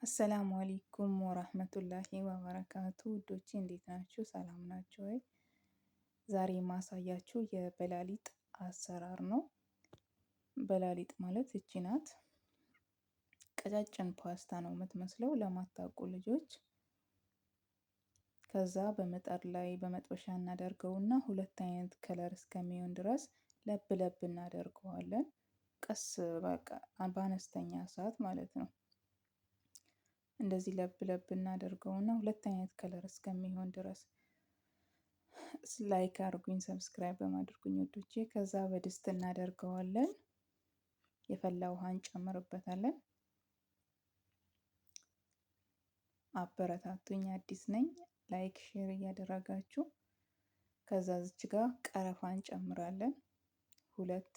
አሰላሙ አለይኩም ወራህመቱላሂ ወበረካቱ ውዶቼ እንዴት ናችሁ? ሰላም ናችሁ ወይ? ዛሬ የማሳያችሁ የበላሊጥ አሰራር ነው። በላሊጥ ማለት እቺ ናት። ቀጫጭን ፓስታ ነው የምትመስለው ለማታውቁ ልጆች። ከዛ በምጣድ ላይ በመጥበሻ እናደርገውና ሁለት አይነት ከለር እስከሚሆን ድረስ ለብ ለብ እናደርገዋለን። ቀስ በቃ በአነስተኛ እሳት ማለት ነው። እንደዚህ ለብ ለብ እናደርገውና ሁለት አይነት ከለር እስከሚሆን ድረስ ላይክ አድርጉኝ፣ ሰብስክራይብ በማድረጉኝ ወዶቼ። ከዛ በድስት እናደርገዋለን። የፈላ ውሃ እንጨምርበታለን። አበረታቱኝ፣ አዲስ ነኝ። ላይክ ሼር እያደረጋችሁ። ከዛ እዚች ጋር ቀረፋ እንጨምራለን። ሁለት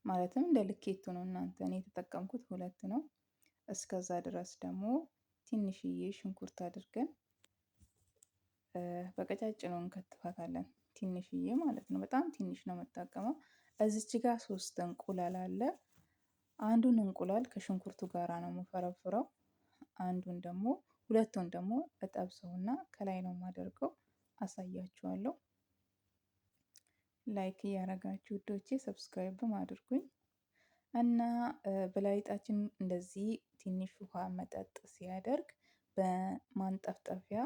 ማለትም እንደ ልኬቱ ነው እናንተ። እኔ የተጠቀምኩት ሁለት ነው። እስከዛ ድረስ ደግሞ ትንሽዬ ሽንኩርት አድርገን በቀጫጭኑ እንከትፋታለን። ትንሽዬ ማለት ነው፣ በጣም ትንሽ ነው የምጠቀመው። እዚች ጋር 3 እንቁላል አለ። አንዱን እንቁላል ከሽንኩርቱ ጋራ ነው የምፈረፍረው። ሁለቱን ደግሞ እጠብሰውና ከላይ ነው የማደርገው። አሳያችኋለሁ። ላይክ እያረጋችሁ ውዶቼ ሰብስክራይብም አድርጉኝ። እና በላሊጣችን እንደዚህ ትንሽ ውሃ መጠጥ ሲያደርግ በማንጠፍጠፊያ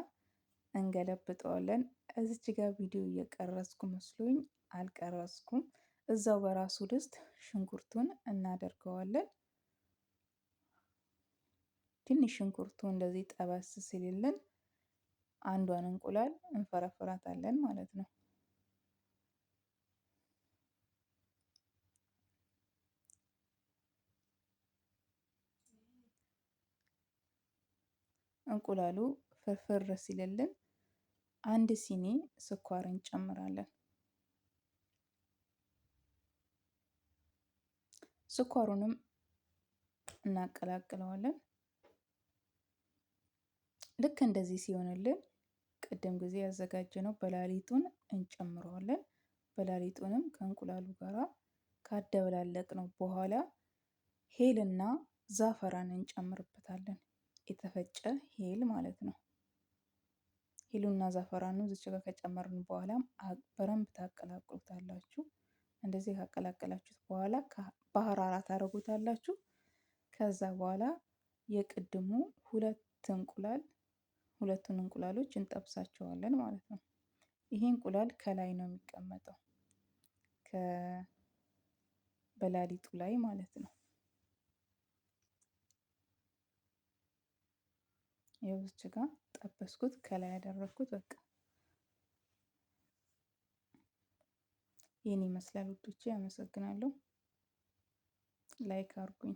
እንገለብጠዋለን። እዚች ጋር ቪዲዮ እየቀረጽኩ መስሎኝ አልቀረጽኩም። እዛው በራሱ ድስት ሽንኩርቱን እናደርገዋለን። ትንሽ ሽንኩርቱ እንደዚህ ጠበስ ሲልልን አንዷን እንቁላል እንፈረፍራታለን ማለት ነው። እንቁላሉ ፍርፍር ሲልልን አንድ ሲኒ ስኳር እንጨምራለን። ስኳሩንም እናቀላቅለዋለን። ልክ እንደዚህ ሲሆንልን ቅድም ጊዜ ያዘጋጀነው በላሊጡን እንጨምረዋለን። በላሊጡንም ከእንቁላሉ ጋራ ካደበላለቅነው በኋላ ሄልና ዛፈራን እንጨምርበታለን። የተፈጨ ሄል ማለት ነው። ሄሉና ዛፈራኑ እዚች ጋር ከጨመርን በኋላ በደንብ ታቀላቅሉታላችሁ። እንደዚህ ካቀላቀላችሁት በኋላ ባህራራ ታደርጉታላችሁ። ከዛ በኋላ የቅድሙ ሁለቱን እንቁላሎች እንጠብሳቸዋለን ማለት ነው። ይሄ እንቁላል ከላይ ነው የሚቀመጠው በላሊጡ ላይ ማለት ነው። የውስጥ ጋር ጠበስኩት፣ ከላይ ያደረኩት። በቃ ይህን ይመስላል ውዶቼ። አመሰግናለሁ። ላይክ አድርጉኝ።